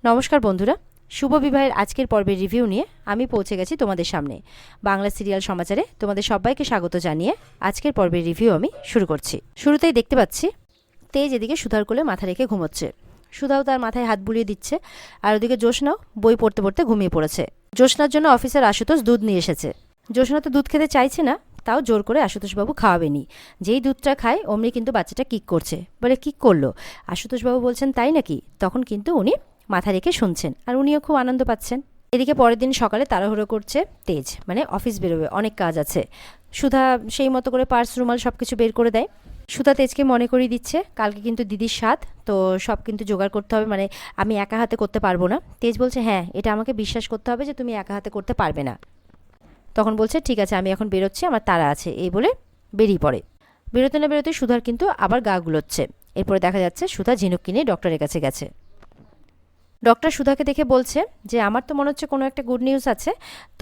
নমস্কার বন্ধুরা, শুভ বিবাহের আজকের পর্বের রিভিউ নিয়ে আমি পৌঁছে গেছি তোমাদের সামনে। বাংলা সিরিয়াল সমাচারে তোমাদের সবাইকে স্বাগত জানিয়ে আজকের পর্বের রিভিউ আমি শুরু করছি। শুরুতেই দেখতে পাচ্ছি তেজ এদিকে সুধার কোলে মাথা রেখে ঘুমোচ্ছে। সুধাও তার মাথায় হাত বুলিয়ে দিচ্ছে, আর ওদিকে জ্যোৎস্নাও বই পড়তে পড়তে ঘুমিয়ে পড়েছে। জ্যোৎস্নার জন্য অফিসার আশুতোষ দুধ নিয়ে এসেছে। জ্যোৎস্না তো দুধ খেতে চাইছে না, তাও জোর করে আশুতোষবাবু খাওয়াবেনি। যেই দুধটা খায় অমনি কিন্তু বাচ্চাটা কিক করছে। বলে কিক করলো? আশুতোষবাবু বলছেন তাই নাকি? তখন কিন্তু উনি মাথা রেখে শুনছেন, আর উনিও খুব আনন্দ পাচ্ছেন। এদিকে পরের দিন সকালে তাড়াহুড়ো করছে তেজ, মানে অফিস বেরোবে, অনেক কাজ আছে। সুধা সেই মতো করে পার্স রুমাল সব কিছু বের করে দেয়। সুধা তেজকে মনে করিয়ে দিচ্ছে কালকে কিন্তু দিদির সাধ, তো সব কিন্তু জোগাড় করতে হবে, মানে আমি একা হাতে করতে পারবো না। তেজ বলছে হ্যাঁ, এটা আমাকে বিশ্বাস করতে হবে যে তুমি একা হাতে করতে পারবে না। তখন বলছে ঠিক আছে, আমি এখন বেরোচ্ছি, আমার তাড়া আছে, এই বলে বেরিয়ে পড়ে। বেরোতে না বেরোতে সুধার কিন্তু আবার গা গুলোচ্ছে। এরপরে দেখা যাচ্ছে সুধা ঝিনুক কিনে ডক্টরের কাছে গেছে। ডক্টর সুধাকে দেখে বলছে যে আমার তো মনে হচ্ছে কোনো একটা গুড নিউজ আছে,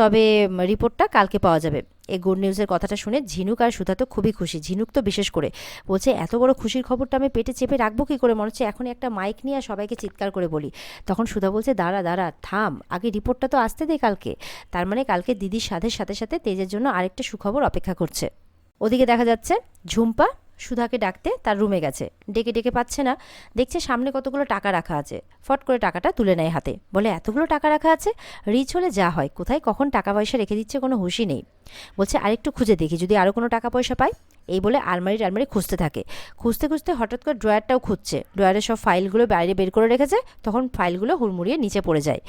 তবে রিপোর্টটা কালকে পাওয়া যাবে। এই গুড নিউজের কথাটা শুনে ঝিনুক আর সুধা তো খুবই খুশি, ঝিনুক তো বিশেষ করে বলছে এত বড় খুশির খবরটা আমি পেটে চেপে রাখবো কী করে, মনে হচ্ছে এখনই একটা মাইক নিয়ে সবাইকে চিৎকার করে বলি। তখন সুধা বলছে দাঁড়া দাঁড়া থাম, আগে রিপোর্টটা তো আসতে দে কালকে। তার মানে কালকে দিদির সাথের সাথে সাথে তেজের জন্য আরেকটা সুখবর অপেক্ষা করছে। ওদিকে দেখা যাচ্ছে ঝুম্পা সুধাকে ডাকতে তার রুমে গেছে। ডেকে ডেকে পাচ্ছে না, দেখছে সামনে কতগুলো টাকা রাখা আছে। ফট করে টাকাটা তুলে নেয় হাতে, বলে এতগুলো টাকা রাখা আছে, রিচ হলে যা হয়, কোথায় কখন টাকা পয়সা রেখে দিচ্ছে কোনো হুঁশই নেই। বলছে আরেকটু খুঁজে দেখি যদি আরও কোনো টাকা পয়সা পাই। এই বলে আলমারি টালমারি খুঁজতে থাকে। খুঁজতে খুঁজতে হঠাৎ করে ড্রয়ারটাও খুঁজছে, ড্রয়ারের সব ফাইলগুলো বাইরে বের করে রেখেছে। তখন ফাইলগুলো হুড়মুড়িয়ে নিচে পড়ে যায়।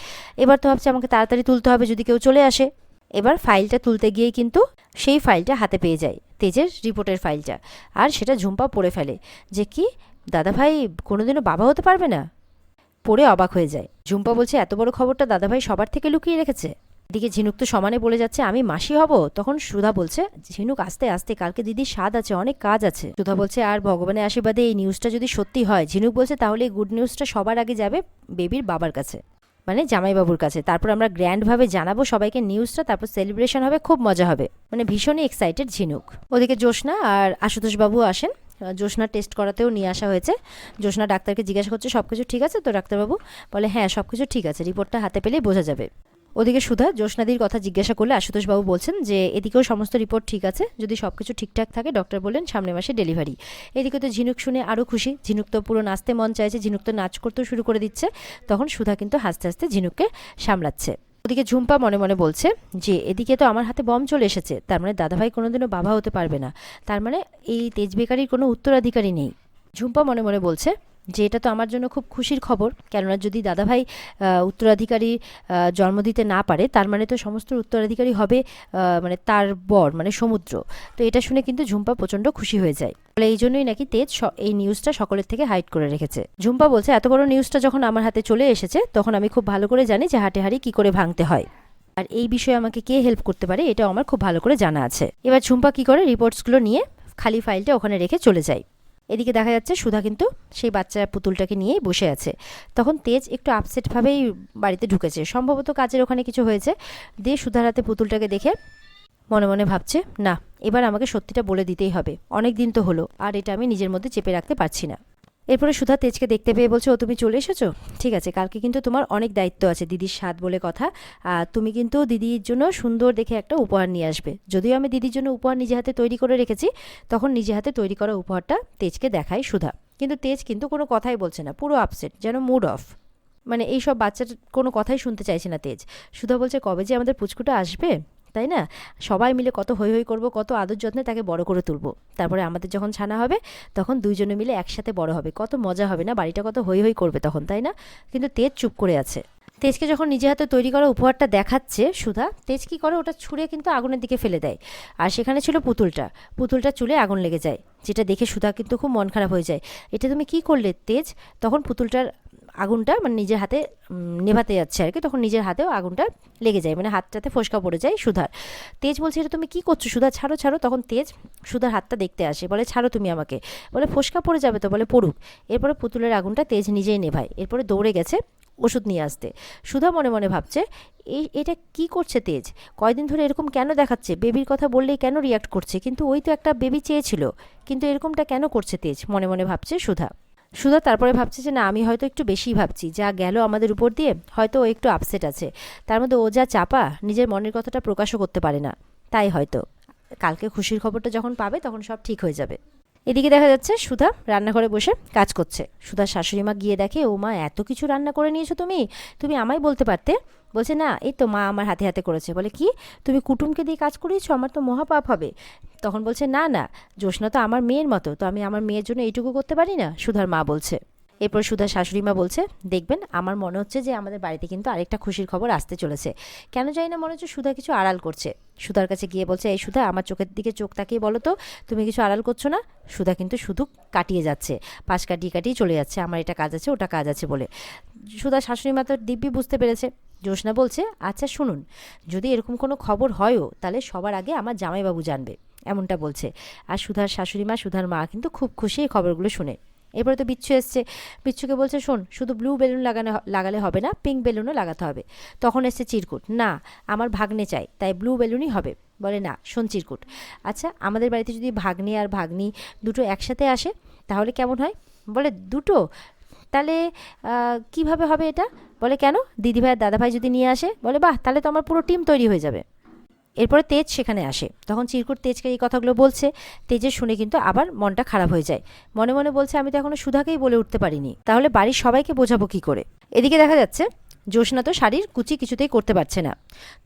এবার তো ভাবছে আমাকে তাড়াতাড়ি তুলতে হবে যদি কেউ চলে আসে। এবার ফাইলটা তুলতে গিয়েই কিন্তু সেই ফাইলটা হাতে পেয়ে যায়, তেজের রিপোর্টের ফাইলটা। আর সেটা ঝুম্পা পড়ে ফেলে যে কি দাদাভাই কোনোদিনও বাবা হতে পারবে না। পড়ে অবাক হয়ে যায়। ঝুম্পা বলছে এত বড় খবরটা দাদাভাই সবার থেকে লুকিয়ে রেখেছে। এদিকে ঝিনুক তো সমানে বলে যাচ্ছে আমি মাসি হব। তখন সুধা বলছে ঝিনুক আস্তে আস্তে, কালকে দিদির স্বাদ আছে, অনেক কাজ আছে। সুধা বলছে আর ভগবানের আশীর্বাদে এই নিউজটা যদি সত্যি হয়। ঝিনুক বলছে তাহলে এই গুড নিউজটা সবার আগে যাবে বেবির বাবার কাছে, মানে জামাইবাবুর কাছে। তারপর আমরা গ্র্যান্ডভাবে জানাবো সবাইকে নিউজটা, তারপর সেলিব্রেশন হবে, খুব মজা হবে। মানে ভীষণই এক্সাইটেড ঝিনুক। ওদিকে জ্যোৎস্না আর আশুতোষবাবু আসেন। জ্যোৎস্না টেস্ট করাতেও নিয়ে আসা হয়েছে। জ্যোৎস্না ডাক্তারকে জিজ্ঞাসা করছে সব কিছু ঠিক আছে তো ডাক্তারবাবু? বলে হ্যাঁ সব কিছু ঠিক আছে, রিপোর্টটা হাতে পেলেই বোঝা যাবে। ওদিকে সুধা জ্যোৎস্নাদির কথা জিজ্ঞাসা করলে আশুতোষবাবু বলছেন যে এদিকেও সমস্ত রিপোর্ট ঠিক আছে, যদি সব কিছু ঠিকঠাক থাকে ডক্টর বললেন সামনের মাসে ডেলিভারি। এদিকে তো ঝিনুক শুনে আরও খুশি, ঝিনুক তো পুরো নাচতে মন চাইছে, ঝিনুক তো নাচ করতেও শুরু করে দিচ্ছে। তখন সুধা কিন্তু হাসতে হাসতে ঝিনুককে সামলাচ্ছে। ওদিকে ঝুম্পা মনে মনে বলছে যে এদিকে তো আমার হাতে বম চলে এসেছে, তার মানে দাদাভাই কোনোদিনও বাবা হতে পারবে না, তার মানে এই তেজ বেকারির কোনো উত্তরাধিকারী নেই। ঝুম্পা মনে মনে বলছে যে এটা তো আমার জন্য খুব খুশির খবর, কেননা যদি দাদাভাই উত্তরাধিকারী জন্ম দিতে না পারে তার মানে তো সমস্ত উত্তরাধিকারী হবে মানে তার বর, মানে সমুদ্র। তো এটা শুনে কিন্তু ঝুম্পা প্রচণ্ড খুশি হয়ে যায়। বলে এই জন্যই নাকি তেজ এই নিউজটা সকলের থেকে হাইড করে রেখেছে। ঝুম্পা বলছে এত বড় নিউজটা যখন আমার হাতে চলে এসেছে তখন আমি খুব ভালো করে জানি যে হাটে হাড়ি কী করে ভাঙতে হয়, আর এই বিষয়ে আমাকে কে হেল্প করতে পারে এটাও আমার খুব ভালো করে জানা আছে। এবার ঝুম্পা কী করে রিপোর্টসগুলো নিয়ে খালি ফাইলটা ওখানে রেখে চলে যায়। এদিকে দেখা যাচ্ছে সুধা কিন্তু সেই বাচ্চা পুতুলটাকে নিয়েই বসে আছে। তখন তেজ একটু আপসেটভাবেই বাড়িতে ঢুকেছে, সম্ভবত কাজের ওখানে কিছু হয়েছে। দিয়ে সুধার হাতে পুতুলটাকে দেখে মনে মনে ভাবছে না, এবার আমাকে সত্যিটা বলে দিতেই হবে, অনেক দিন তো হলো, আর এটা আমি নিজের মধ্যে চেপে রাখতে পারছি না। এরপরে সুধা তেজকে দেখতে পেয়ে বলছে ও তুমি চলে এসেছো, ঠিক আছে, কালকে কিন্তু তোমার অনেক দায়িত্ব আছে, দিদির স্বাদ বলে কথা। তুমি কিন্তু দিদির জন্য সুন্দর দেখে একটা উপহার নিয়ে আসবে। যদিও আমি দিদির জন্য উপহার নিজে হাতে তৈরি করে রেখেছি, তখন নিজে হাতে তৈরি করা উপহারটা তেজকে দেখায় সুধা। কিন্তু তেজ কিন্তু কোনো কথাই বলছে না, পুরো আপসেট, যেন মুড অফ। মানে এইসব বাচ্চার কোনো কথাই শুনতে চাইছে না তেজ। সুধা বলছে কবে যে আমাদের পুচকুটা আসবে, তাই না? সবাই মিলে কত হৈ হৈ করবো, কত আদর যত্নে তাকে বড় করে তুলবো, তারপরে আমাদের যখন ছানা হবে তখন দুইজনে মিলে একসাথে বড় হবে, কত মজা হবে না, বাড়িটা কত হৈ হৈ করবে তখন, তাই না? কিন্তু তেজ চুপ করে আছে। তেজকে যখন নিজে হাতে তৈরি করা উপহারটা দেখাচ্ছে সুধা, তেজ কী করে ওটা ছুঁড়ে কিন্তু আগুনের দিকে ফেলে দেয়। আর সেখানে ছিল পুতুলটা চুলে আগুন লেগে যায়, যেটা দেখে সুধা কিন্তু খুব মন খারাপ হয়ে যায়। এটা তুমি কি করলে তেজ? তখন পুতুলটার আগুনটা মানে নিজের হাতে নেভাতে যাচ্ছে আর কি, তখন নিজের হাতেও আগুনটা লেগে যায়, মানে হাতটাতে ফোসকা পড়ে যায় সুধার। তেজ বলছে এটা তুমি কী করছো সুধা, ছাড়ো ছাড়ো। তখন তেজ সুধার হাতটা দেখতে আসে, বলে ছাড়ো তুমি আমাকে। বলে ফোসকা পড়ে যাবে তো, বলে পড়ুক। এরপরে পুতুলের আগুনটা তেজ নিজেই নেভায়, এরপরে দৌড়ে গেছে ওষুধ নিয়ে আসতে। সুধা মনে মনে ভাবছে এটা কি করছে তেজ, কয়দিন ধরে এরকম কেন দেখাচ্ছে, বেবির কথা বললেই কেন রিয়াক্ট করছে, কিন্তু ওই তো একটা বেবি চেয়েছিল, কিন্তু এরকমটা কেন করছে তেজ, মনে মনে ভাবছে সুধা। সুধা তারপরে ভাবছে যে না, আমি হয়তো একটু বেশিই ভাবছি, যা গেল আমাদের উপর দিয়ে, হয়তো ও একটু আপসেট আছে। তার মধ্যে ও যা চাপা, নিজের মনের কথাটা প্রকাশও করতে পারে না, তাই হয়তো। কালকে খুশির খবরটা যখন পাবে তখন সব ঠিক হয়ে যাবে। এদিকে দেখা যাচ্ছে সুধা রান্নাঘরে বসে কাজ করছে। সুধার শাশুড়ি মা গিয়ে দেখে, ও মা, এত কিছু রান্না করে নিয়েছো তুমি, তুমি আমায় বলতে পারতে। বলছে না, এই তো মা আমার হাতে হাতে করেছে। বলে কি, তুমি কুটুমকে দিয়ে কাজ করিয়েছো, আমার তো মহাপাপ হবে। তখন বলছে না না, জ্যোৎস্না তো আমার মেয়ের মতো, তো আমি আমার মেয়ের জন্য এইটুকু করতে পারি না, সুধার মা বলছে। এরপর সুধার শাশুড়ি মা বলছে, দেখবেন আমার মনে হচ্ছে যে আমাদের বাড়িতে কিন্তু আরেকটা খুশির খবর আসতে চলেছে। কেন জানি না মনে হচ্ছে সুধা কিছু আড়াল করছে। সুধার কাছে গিয়ে বলছে, এই সুধা, আমার চোখের দিকে চোখ তাকিয়ে বলো তো, তুমি কিছু আড়াল করছো না? সুধা কিন্তু শুধু কাটিয়ে যাচ্ছে, পাশ কাটিয়ে কাটিয়ে চলে যাচ্ছে, আমার এটা কাজ আছে ওটা কাজ আছে বলে। সুধার শাশুড়ি মা তো দিব্যি বুঝতে পেরেছে। জ্যোৎস্না বলছে, আচ্ছা শুনুন, যদি এরকম কোনো খবর হয়ও, তাহলে সবার আগে আমার জামাইবাবু জানবে, এমনটা বলছে। আর সুধার শাশুড়ি মা, সুধার মা কিন্তু খুব খুশি এই খবরগুলো শুনে। এরপরে তো বিচ্ছু এসছে। বিচ্ছুকে বলছে, শোন, শুধু ব্লু বেলুন লাগালে হবে না, পিঙ্ক বেলুনও লাগাতে হবে। তখন এসছে চিরকুট, না, আমার ভাগ্নে চাই, তাই ব্লু বেলুনই হবে। বলে না, শোন চিরকুট, আচ্ছা আমাদের বাড়িতে যদি ভাগ্নে আর ভাগ্নি দুটো একসাথে আসে তাহলে কেমন হয়? বলে দুটো? তাহলে কিভাবে হবে এটা? বলে কেন, দিদিভাই আর দাদাভাই যদি নিয়ে আসে? বলে বাহ, তাহলে তো আমার পুরো টিম তৈরি হয়ে যাবে। এরপরে তেজ সেখানে আসে। তখন চিরকুট তেজকে এই কথাগুলো বলছে। তেজের শুনে কিন্তু আবার মনটা খারাপ হয়ে যায়। মনে মনে বলছে, আমি তো এখনো সুধাকেই বলে উঠতে পারিনি, তাহলে বাড়ির সবাইকে বোঝাবো কি করে? এদিকে দেখা যাচ্ছে জ্যোৎস্না তো শাড়ির কুচি কিছুতেই করতে পারছে না।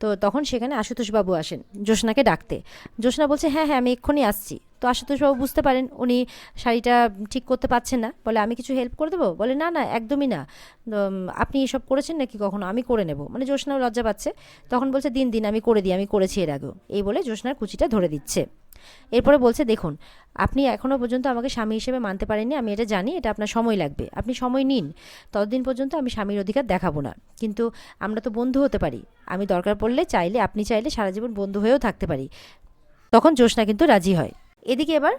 তো তখন সেখানে আশুতোষবাবু আসেন জ্যোৎস্নাকে ডাকতে। জ্যোৎস্না বলছে, হ্যাঁ হ্যাঁ, আমি এক্ষুনি আসছি। তো আশুতোষবাবু বুঝতে পারেন উনি শাড়িটা ঠিক করতে পারছেন না। বলে, আমি কিছু হেল্প করে দেবো? বলে না না, একদমই না, আপনি এসব করেছেন নাকি কখনো? আমি করে নেব। মানে জ্যোৎস্নাও লজ্জা পাচ্ছে। তখন বলছে, দিন দিন, আমি করে দিই, আমি করেছি এর আগেও। এই বলে জ্যোৎস্নার কুচিটা ধরে দিচ্ছে। এরপরে বলছে, দেখুন, আপনি এখনও পর্যন্ত আমাকে স্বামী হিসেবে মানতে পারেননি, আমি এটা জানি, এটা আপনার সময় লাগবে, আপনি সময় নিন। ততদিন পর্যন্ত আমি স্বামীর অধিকার দেখাবো না। কিন্তু আমরা তো বন্ধু হতে পারি, আমি দরকার পড়লে চাইলে, আপনি চাইলে সারা জীবন বন্ধু হয়েও থাকতে পারি। তখন জ্যোৎস্না কিন্তু রাজি হয়। এদিকে এবার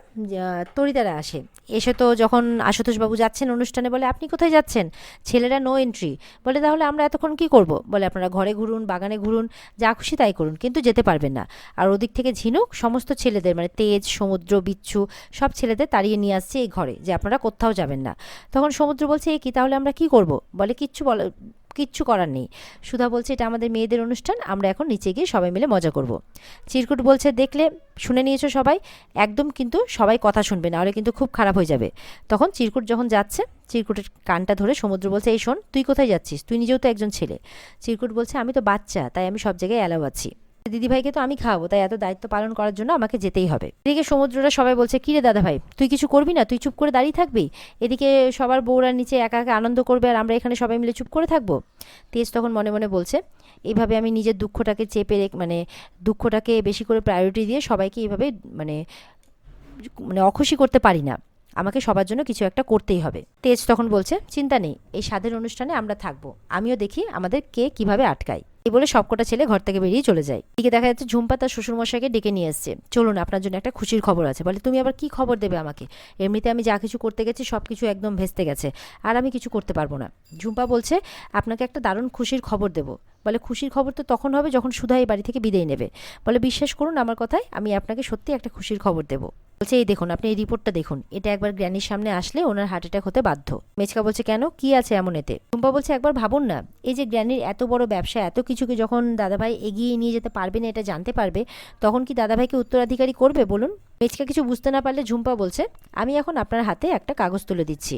তরিতারা আসে। এসে তো যখন আশুতোষবাবু যাচ্ছেন অনুষ্ঠানে, বলে, আপনি কোথায় যাচ্ছেন? ছেলেরা নো এন্ট্রি। বলে, তাহলে আমরা এতক্ষণ কি করব? বলে, আপনারা ঘরে ঘুরুন, বাগানে ঘুরুন, যা খুশি তাই করুন, কিন্তু যেতে পারবেন না। আর ওদিক থেকে ঝিনুক সমস্ত ছেলেদের, মানে তেজ, সমুদ্র, বিচ্ছু, সব ছেলেদের তাড়িয়ে নিয়ে আসছে এই ঘরে, যে আপনারা কোথাও যাবেন না। তখন সমুদ্র বলছে, এ কি, তাহলে আমরা কি করব? বলে, কিচ্ছু করার নেই। সুধা বলছে, এটা আমাদের মেয়েদের অনুষ্ঠান, আমরা এখন নিচে গিয়ে সবাই মিলে মজা করব। চিরকুট বলছে, দেখলে, শুনে নিয়েছো সবাই, একদম কিন্তু সবাই কথা শুনবে, না হলে কিন্তু খুব খারাপ হয়ে যাবে। তখন চিরকুট যখন যাচ্ছে, চিরকুটের কানটা ধরে সমুদ্র বলছে, এই শোন, তুই কোথায় যাচ্ছিস? তুই নিজেও তো একজন ছেলে। চিরকুট বলছে, আমি তো বাচ্চা, তাই আমি সব জায়গায় অ্যালাউ আছি। দিদিভাইকে তো আমি খাওয়াবো, তাই এত দায়িত্ব পালন করার জন্য আমাকে যেতেই হবে। এদিকে সমুদ্ররা সবাই বলছে, কি রে দাদা ভাই, তুই কিছু করবি না? তুই চুপ করে দাঁড়িয়ে থাকবি? এদিকে সবার বউরা নিচে একা একা আনন্দ করবে, আর আমরা এখানে সবাই মিলে চুপ করে থাকবো? তেজ তখন মনে মনে বলছে, এইভাবে আমি নিজের দুঃখটাকে চেপে মানে দুঃখটাকে বেশি করে প্রায়োরিটি দিয়ে সবাইকে এইভাবে মানে মানে অখুশি করতে পারি না, আমাকে সবার জন্য কিছু একটা করতেই হবে। তেজ তখন বলছে, চিন্তা নেই, এই স্বাদের অনুষ্ঠানে আমরা থাকবো, আমিও দেখি আমাদের কে কিভাবে আটকায়। এই বলে সবকটা ছেলে ঘর থেকে বেরিয়ে চলে যায়। এদিকে দেখা যাচ্ছে ঝুম্পা তার শ্বশুরমশাইকে ডেকে নিয়ে এসছে। চলুন, আপনার জন্য একটা খুশির খবর আছে। বলে, তুমি আবার কি খবর দেবে আমাকে? এমনিতে আমি যা কিছু করতে গেছি সব কিছু একদম ভেস্তে গেছে, আর আমি কিছু করতে পারবো না। ঝুম্পা বলছে, আপনাকে একটা দারুণ খুশির খবর দেবো। বলে, খুশির খবর তো তখন হবে যখন সুধা এই বাড়ি থেকে বিদায় নেবে। বলে, বিশ্বাস করুন আমার কথায়, আমি আপনাকে সত্যি একটা খুশির খবর দেবো। বলছে, এই দেখুন, আপনি এই রিপোর্টটা দেখুন, এটা একবার গ্র্যানির সামনে আসলে ওনার হার্ট অ্যাটাক হতে বাধ্য। মেচকা বলছে, কেন, কি আছে এমন এতে? টুম্পা বলছে, একবার ভাবুন না, এই যে গ্র্যানির এত বড় ব্যবসা, এত কিছুকে যখন দাদাভাই এগিয়ে নিয়ে যেতে পারবে না, এটা জানতে পারবে, তখন কি দাদাভাইকে উত্তরাধিকারী করবে বলুন? মেচকা কিছু বুঝতে না পারলে ঝুম্পা বলছে, আমি এখন আপনার হাতে একটা কাগজ তুলে দিচ্ছি,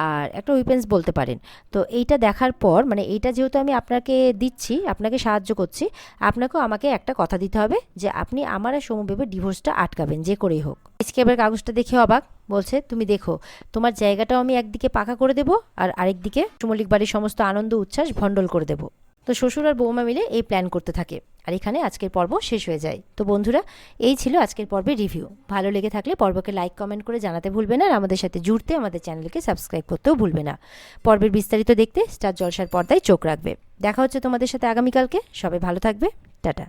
আর একটা উইপেন্স বলতে পারেন। তো এইটা দেখার পর, মানে এইটা যেহেতু আমি আপনাকে দিচ্ছি, আপনাকে সাহায্য করছি, আপনাকেও আমাকে একটা কথা দিতে হবে যে আপনি আমার আর সমবেবের ডিভোর্সটা আটকাবেন যে করেই হোক। আজকে এবার কাগজটা দেখে অবাক, বলছে, তুমি দেখো, তোমার জায়গাটাও আমি একদিকে পাকা করে দেবো, আর আরেকদিকে সুমলিক বাড়ির সমস্ত আনন্দ উচ্ছ্বাস ভণ্ডল করে দেবো। তো শ্বশুর আর বৌমা মিলে এই প্ল্যান করতে থাকে। আর এখানে আজকের পর্ব শেষ হয়ে যায়। তো বন্ধুরা, এই ছিল আজকের পর্বের রিভিউ। ভালো লেগে থাকলে পর্বকে লাইক কমেন্ট করে জানাতে ভুলবে না, আর আমাদের সাথে জুড়তে আমাদের চ্যানেলকে সাবস্ক্রাইব করতেও ভুলবে না। পর্বের বিস্তারিত দেখতে স্টার জলসার পর্দায় চোখ রাখবে। দেখা হচ্ছে তোমাদের সাথে আগামীকালকে। সবাই ভালো থাকবে, টাটা।